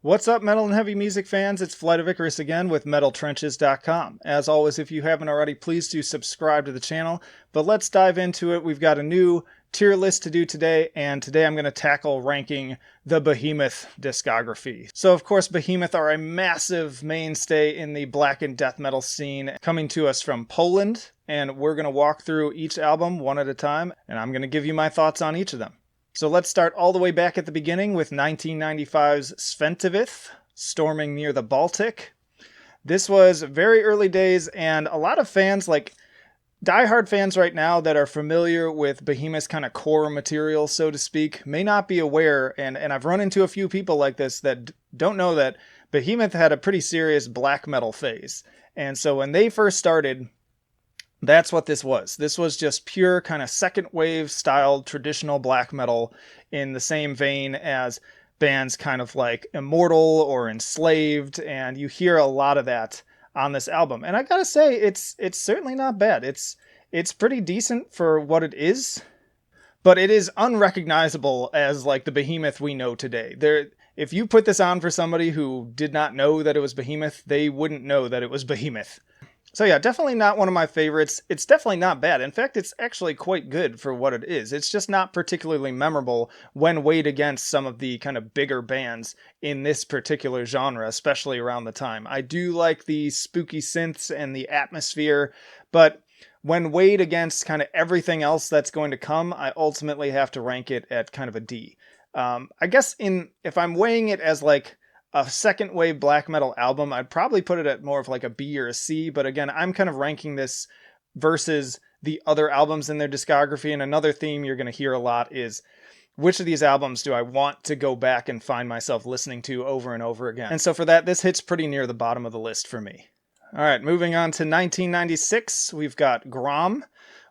What's up, metal and heavy music fans? It's Flight of Icarus again with MetalTrenches.com. As always, if you haven't already, please do subscribe to the channel. But let's dive into it. We've got a new tier list to do today, and today I'm going to tackle ranking the Behemoth discography. So, of course, Behemoth are a massive mainstay in the black and death metal scene, coming to us from Poland, and we're going to walk through each album one at a time, and I'm going to give you my thoughts on each of them. So let's start all the way back at the beginning with 1995's Sventevith, Storming Near the Baltic. This was very early days, and a lot of fans, like diehard fans right now that are familiar with Behemoth's kind of core material, so to speak, may not be aware, and I've run into a few people like this that don't know that Behemoth had a pretty serious black metal phase. And so when they first started, that's what this was. This was just pure kind of second wave style traditional black metal in the same vein as bands kind of like Immortal or Enslaved, and you hear a lot of that on this album. And I gotta say, it's certainly not bad. It's pretty decent for what it is, but it is unrecognizable as like the Behemoth we know today. If you put this on for somebody who did not know that it was Behemoth, they wouldn't know that it was Behemoth. So yeah, definitely not one of my favorites. It's definitely not bad. In fact, it's actually quite good for what it is. It's just not particularly memorable when weighed against some of the kind of bigger bands in this particular genre, especially around the time. I do like the spooky synths and the atmosphere, but when weighed against kind of everything else that's going to come, I ultimately have to rank it at kind of a D. I guess if I'm weighing it as like a second wave black metal album, I'd probably put it at more of like a B or a C. But again, I'm kind of ranking this versus the other albums in their discography. And another theme you're going to hear a lot is, which of these albums do I want to go back and find myself listening to over and over again? And so for that, this hits pretty near the bottom of the list for me. All right, moving on to 1996, we've got Grom,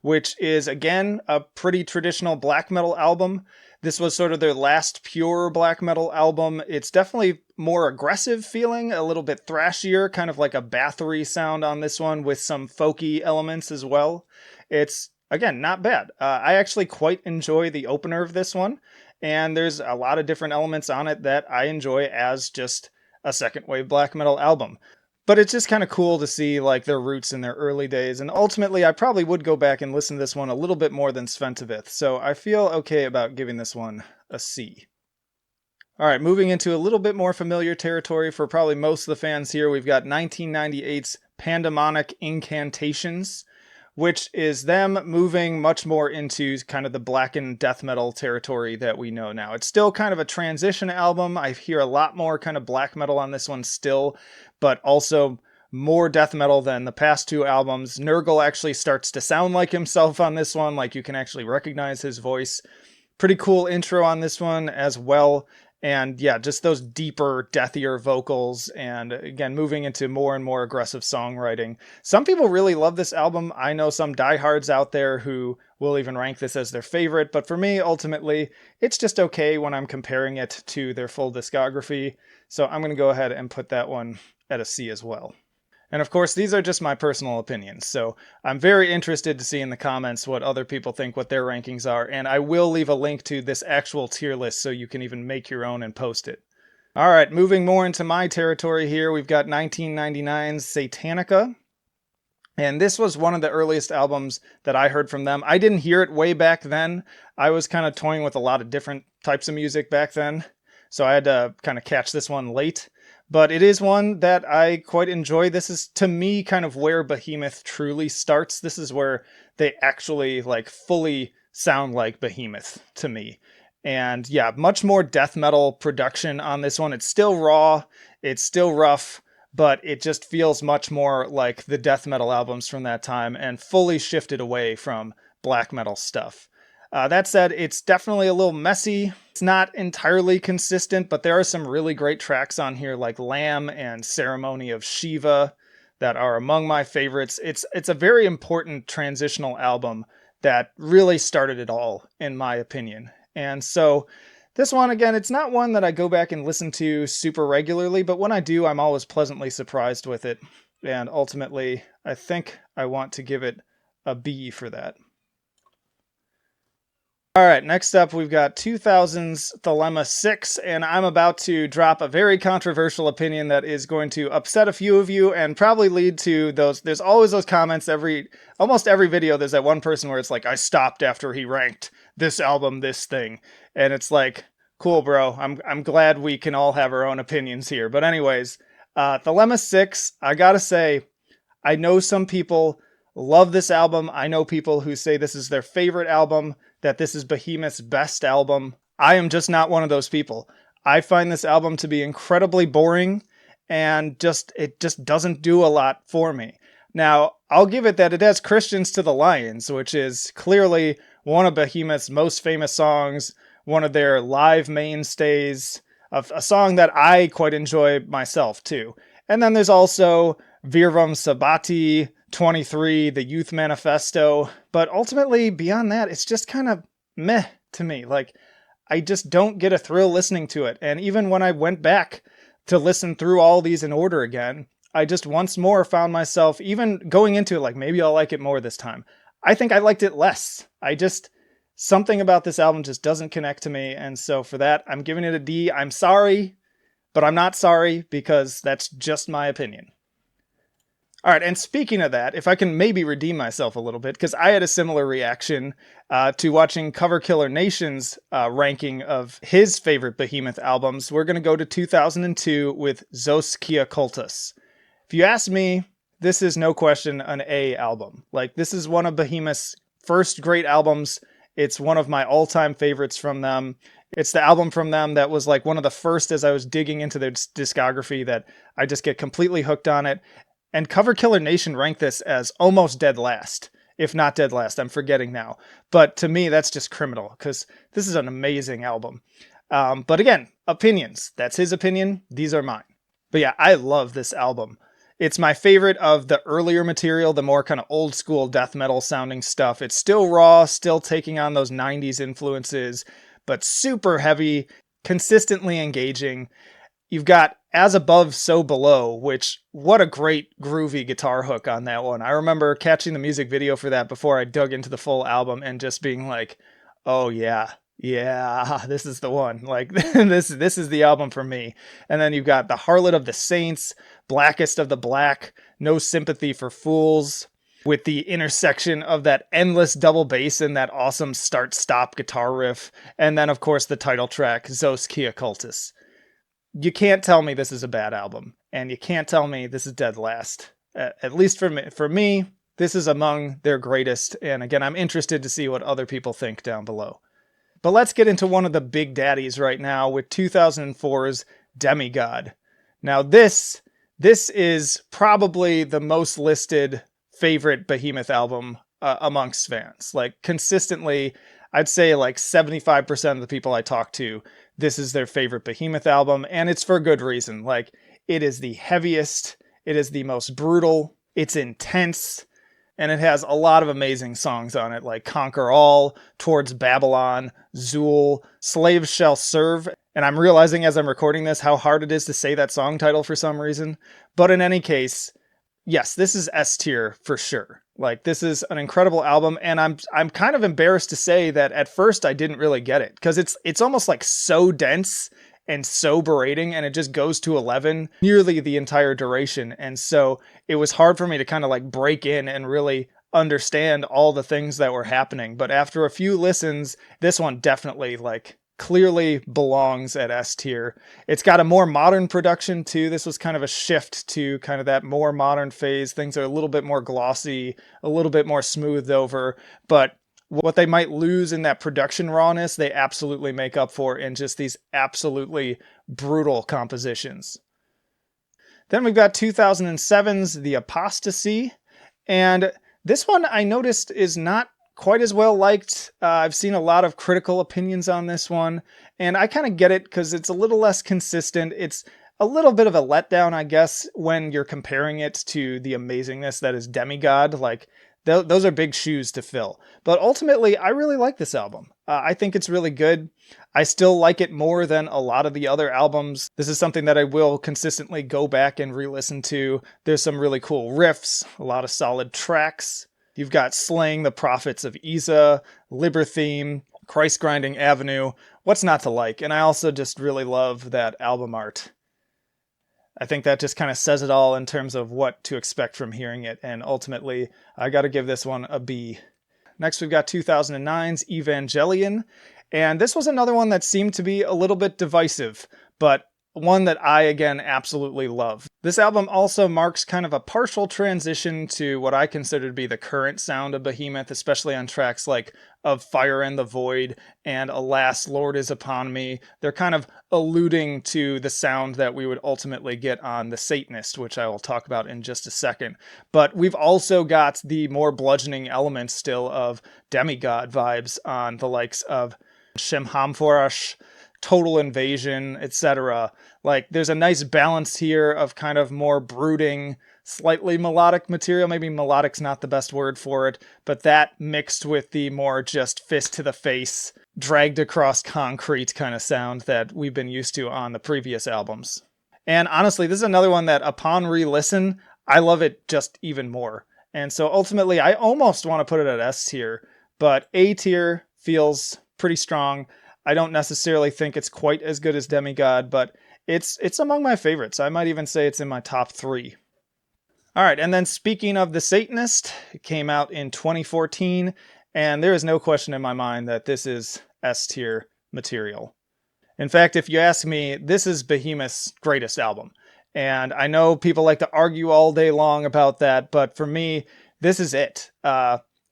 which is, again, a pretty traditional black metal album. This was sort of their last pure black metal album. It's definitely more aggressive feeling, a little bit thrashier, kind of like a Bathory sound on this one with some folky elements as well. It's, again, not bad. I actually quite enjoy the opener of this one, and there's a lot of different elements on it that I enjoy as just a second wave black metal album. But it's just kind of cool to see like their roots in their early days. And ultimately, I probably would go back and listen to this one a little bit more than Sventevith. So I feel okay about giving this one a C. All right, moving into a little bit more familiar territory for probably most of the fans here. We've got 1998's Pandemonic Incantations, which is them moving much more into kind of the blackened death metal territory that we know now. It's still kind of a transition album. I hear a lot more kind of black metal on this one still, but also more death metal than the past two albums. Nurgle actually starts to sound like himself on this one, like you can actually recognize his voice. Pretty cool intro on this one as well. And yeah, just those deeper, deathier vocals, and again, moving into more and more aggressive songwriting. Some people really love this album. I know some diehards out there who will even rank this as their favorite, but for me, ultimately, it's just okay when I'm comparing it to their full discography. So I'm going to go ahead and put that one at a C as well. And of course, these are just my personal opinions, so I'm very interested to see in the comments what other people think, what their rankings are, and I will leave a link to this actual tier list so you can even make your own and post it. All right, moving more into my territory here, we've got 1999's Satanica, and this was one of the earliest albums that I heard from them. I didn't hear it way back then. I was kind of toying with a lot of different types of music back then, so I had to kind of catch this one late. But it is one that I quite enjoy. This is, to me, kind of where Behemoth truly starts. This is where they actually, like, fully sound like Behemoth to me. And yeah, much more death metal production on this one. It's still raw, it's still rough, but it just feels much more like the death metal albums from that time and fully shifted away from black metal stuff. That said, it's definitely a little messy. It's not entirely consistent, but there are some really great tracks on here like Lamb and Ceremony of Shiva that are among my favorites. It's a very important transitional album that really started it all, in my opinion. And so this one, again, it's not one that I go back and listen to super regularly, but when I do, I'm always pleasantly surprised with it. And ultimately, I think I want to give it a B for that. All right, next up we've got 2000's Thelema 6, and I'm about to drop a very controversial opinion that is going to upset a few of you and probably lead to those. There's always those comments almost every video. There's that one person where it's like, I stopped after he ranked this album, this thing. And it's like, cool, bro. I'm glad we can all have our own opinions here. But anyways, Thelema 6, I gotta say, I know some people love this album. I know people who say this is their favorite album, that this is Behemoth's best album. I am just not one of those people. I find this album to be incredibly boring and it just doesn't do a lot for me. Now, I'll give it that it has Christians to the Lions, which is clearly one of Behemoth's most famous songs, one of their live mainstays, a song that I quite enjoy myself too. And then there's also Virvam Sabati, 23, the Youth Manifesto, but ultimately beyond that, it's just kind of meh to me. Like, I just don't get a thrill listening to it. And even when I went back to listen through all these in order again, I just once more found myself even going into it like, maybe I'll like it more this time. I think I liked it less. Something about this album just doesn't connect to me. And so for that, I'm giving it a D. I'm sorry, but I'm not sorry because that's just my opinion. All right, and speaking of that, if I can maybe redeem myself a little bit, because I had a similar reaction to watching Cover Killer Nation's ranking of his favorite Behemoth albums. We're going to go to 2002 with Zos Kia Cultus. If you ask me, this is no question an A album. Like, this is one of Behemoth's first great albums. It's one of my all-time favorites from them. It's the album from them that was like one of the first as I was digging into their discography that I just get completely hooked on it. And Cover Killer Nation ranked this as almost dead last, if not dead last. I'm forgetting now. But to me, that's just criminal because this is an amazing album. But again, opinions. That's his opinion. These are mine. But yeah, I love this album. It's my favorite of the earlier material, the more kind of old school death metal sounding stuff. It's still raw, still taking on those 90s influences, but super heavy, consistently engaging. You've got As Above, So Below, which, what a great groovy guitar hook on that one. I remember catching the music video for that before I dug into the full album and just being like, oh yeah, this is the one. Like, this is the album for me. And then you've got The Harlot of the Saints, Blackest of the Black, No Sympathy for Fools, with the intersection of that endless double bass and that awesome start-stop guitar riff. And then, of course, the title track, Zos Kia Cultus. You can't tell me this is a bad album, and you can't tell me this is dead last. At least for me, this is among their greatest, and again, I'm interested to see what other people think down below. But let's get into one of the big daddies right now with 2004's Demigod. Now this is probably the most listed favorite Behemoth album amongst fans. Like, consistently, I'd say like 75% of the people I talk to, this is their favorite Behemoth album, and it's for good reason. Like, it is the heaviest, it is the most brutal, it's intense, and it has a lot of amazing songs on it, like Conquer All, Towards Babylon, Zool, Slaves Shall Serve, and I'm realizing as I'm recording this how hard it is to say that song title for some reason. But in any case, yes, this is S tier for sure. Like, this is an incredible album, and I'm kind of embarrassed to say that at first I didn't really get it, because it's almost like so dense and so berating, and it just goes to 11 nearly the entire duration. And so it was hard for me to kind of like break in and really understand all the things that were happening. But after a few listens, this one definitely like clearly belongs at S tier. It's got a more modern production too. This was kind of a shift to kind of that more modern phase. Things are a little bit more glossy, a little bit more smoothed over, but what they might lose in that production rawness, they absolutely make up for in just these absolutely brutal compositions. Then we've got 2007's The Apostasy, and this one I noticed is not quite as well liked. I've seen a lot of critical opinions on this one, and I kind of get it because it's a little less consistent. It's a little bit of a letdown, I guess, when you're comparing it to the amazingness that is Demigod. Like, those are big shoes to fill. But ultimately, I really like this album. I think it's really good. I still like it more than a lot of the other albums. This is something that I will consistently go back and re-listen to. There's some really cool riffs, a lot of solid tracks. You've got Slaying the Prophets of Ahthe, Libertheme, Christ Grinding Avenue. What's not to like? And I also just really love that album art. I think that just kind of says it all in terms of what to expect from hearing it. And ultimately, I got to give this one a B. Next, we've got 2009's Evangelion. And this was another one that seemed to be a little bit divisive, but one that I, again, absolutely love. This album also marks kind of a partial transition to what I consider to be the current sound of Behemoth, especially on tracks like Of Fire and the Void and Alas, Lord is Upon Me. They're kind of alluding to the sound that we would ultimately get on The Satanist, which I will talk about in just a second. But we've also got the more bludgeoning elements still of Demigod vibes on the likes of Shemhamforash, Total Invasion, etc. Like, there's a nice balance here of kind of more brooding, slightly melodic material. Maybe melodic's not the best word for it, but that mixed with the more just fist to the face, dragged across concrete kind of sound that we've been used to on the previous albums. And honestly, this is another one that upon re-listen, I love it just even more. And so ultimately, I almost want to put it at S tier, but A tier feels pretty strong. I don't necessarily think it's quite as good as Demigod, but it's among my favorites. I might even say it's in my top 3. All right, and then speaking of The Satanist, it came out in 2014, and there is no question in my mind that this is S tier material. In fact, if you ask me, this is Behemoth's greatest album. And I know people like to argue all day long about that, but for me, this is it.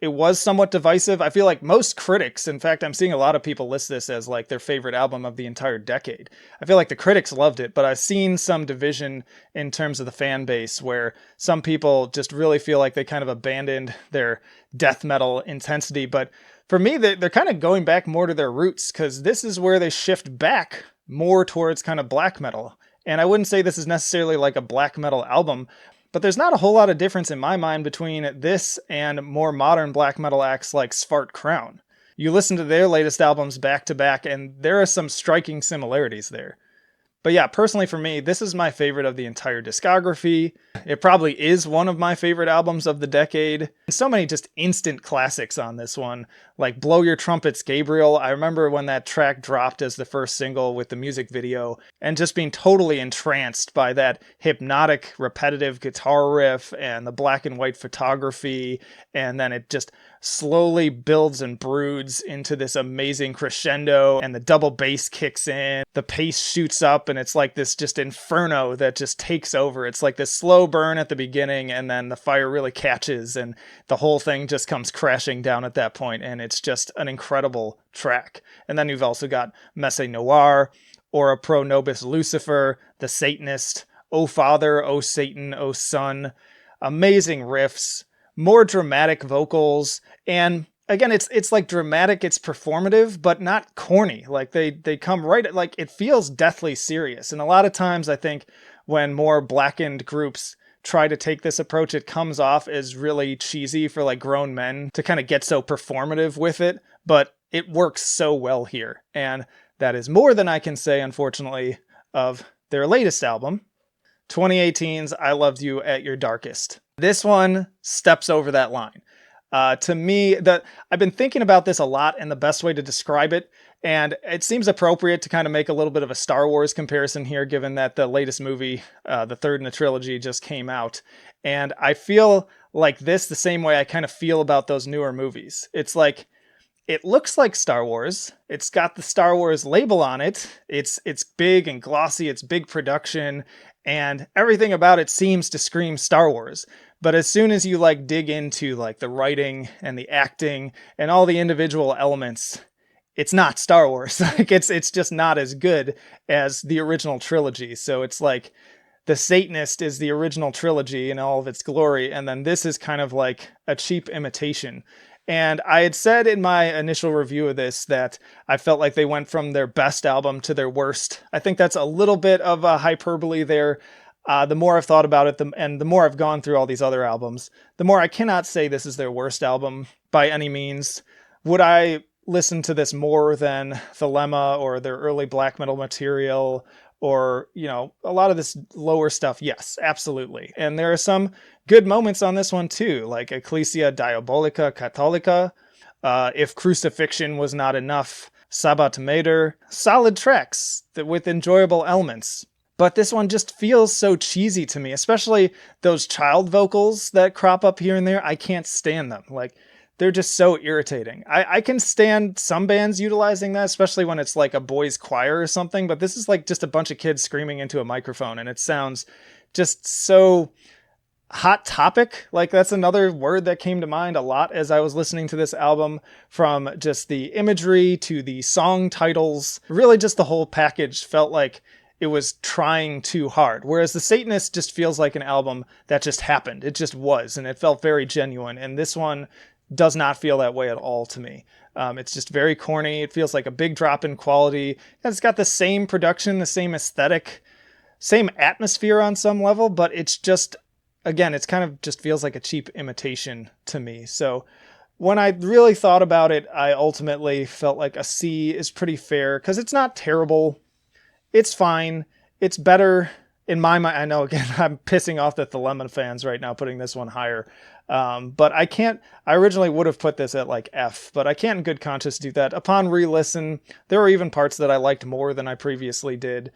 It was somewhat divisive. I feel like most critics, in fact, I'm seeing a lot of people list this as like their favorite album of the entire decade. I feel like the critics loved it, but I've seen some division in terms of the fan base where some people just really feel like they kind of abandoned their death metal intensity. But for me, they're kind of going back more to their roots, because this is where they shift back more towards kind of black metal. And I wouldn't say this is necessarily like a black metal album, but there's not a whole lot of difference in my mind between this and more modern black metal acts like Svart Crown. You listen to their latest albums back to back, and there are some striking similarities there. But yeah, personally for me, this is my favorite of the entire discography. It probably is one of my favorite albums of the decade. So many just instant classics on this one, like Blow Your Trumpets, Gabriel. I remember when that track dropped as the first single with the music video, and just being totally entranced by that hypnotic, repetitive guitar riff and the black and white photography, and then it just slowly builds and broods into this amazing crescendo, and the double bass kicks in, the pace shoots up, and it's like this just inferno that just takes over. It's like this slow burn at the beginning, and then the fire really catches, and the whole thing just comes crashing down at that point, and it's just an incredible track. And then you've also got Messe Noir, Ora Pro Nobis Lucifer, The Satanist, O Father, O Satan, O Son. Amazing riffs, more dramatic vocals, and again, it's like dramatic, it's performative, but not corny. Like they come right, like it feels deathly serious. And a lot of times I think when more blackened groups try to take this approach, it comes off as really cheesy for like grown men to kind of get so performative with it, but it works so well here. And that is more than I can say, unfortunately, of their latest album, 2018's I Loved You at Your Darkest. This one steps over that line. To me, I've been thinking about this a lot and the best way to describe it, and it seems appropriate to kind of make a little bit of a Star Wars comparison here, given that the latest movie, the third in the trilogy, just came out. And I feel like this the same way I kind of feel about those newer movies. It's like, it looks like Star Wars. It's got the Star Wars label on it. It's big and glossy. It's big production, and everything about it seems to scream Star Wars. But as soon as you like dig into like the writing and the acting and all the individual elements, it's not Star Wars. Like it's just not as good as the original trilogy. So it's like The Satanist is the original trilogy in all of its glory, and then this is kind of like a cheap imitation. And I had said in my initial review of this that I felt like they went from their best album to their worst. I think that's a little bit of a hyperbole there. The more I've thought about it, and the more I've gone through all these other albums, the more I cannot say this is their worst album by any means. Would I listen to this more than Thelema or their early black metal material or, a lot of this lower stuff? Yes, absolutely. And there are some good moments on this one too, like Ecclesia Diabolica Catholica. If Crucifixion was not enough, Sabbat Mater, solid tracks with enjoyable elements. But this one just feels so cheesy to me, especially those child vocals that crop up here and there. I can't stand them. Like, they're just so irritating. I can stand some bands utilizing that, especially when it's like a boys' choir or something, but this is like just a bunch of kids screaming into a microphone, and it sounds just so hot topic. Like, that's another word that came to mind a lot as I was listening to this album, from just the imagery to the song titles. Really, just the whole package felt like it was trying too hard. Whereas the Satanist just feels like an album that just happened. It just was, and it felt very genuine. And this one does not feel that way at all to me. It's just very corny. It feels like a big drop in quality. And it's got the same production, the same aesthetic, same atmosphere on some level, but it's just, again, it's kind of just feels like a cheap imitation to me. So when I really thought about it, I ultimately felt like a C is pretty fair, because it's not terrible. It's fine. It's better in my mind. I know, again, I'm pissing off the Thelema fans right now, putting this one higher. But I originally would have put this at like F, but I can't in good conscience do that. Upon re-listen, there were even parts that I liked more than I previously did.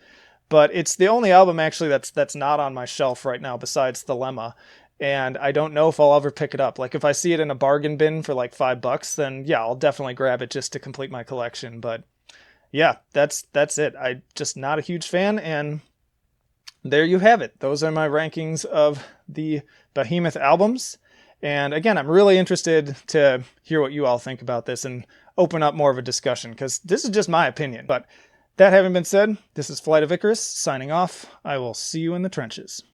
But it's the only album actually that's not on my shelf right now besides Thelema. And I don't know if I'll ever pick it up. Like, if I see it in a bargain bin for like $5, then yeah, I'll definitely grab it just to complete my collection. But yeah, that's it. I'm just not a huge fan, and there you have it. Those are my rankings of the Behemoth albums. And again, I'm really interested to hear what you all think about this and open up more of a discussion, because this is just my opinion. But that having been said, this is Flight of Icarus signing off. I will see you in the trenches.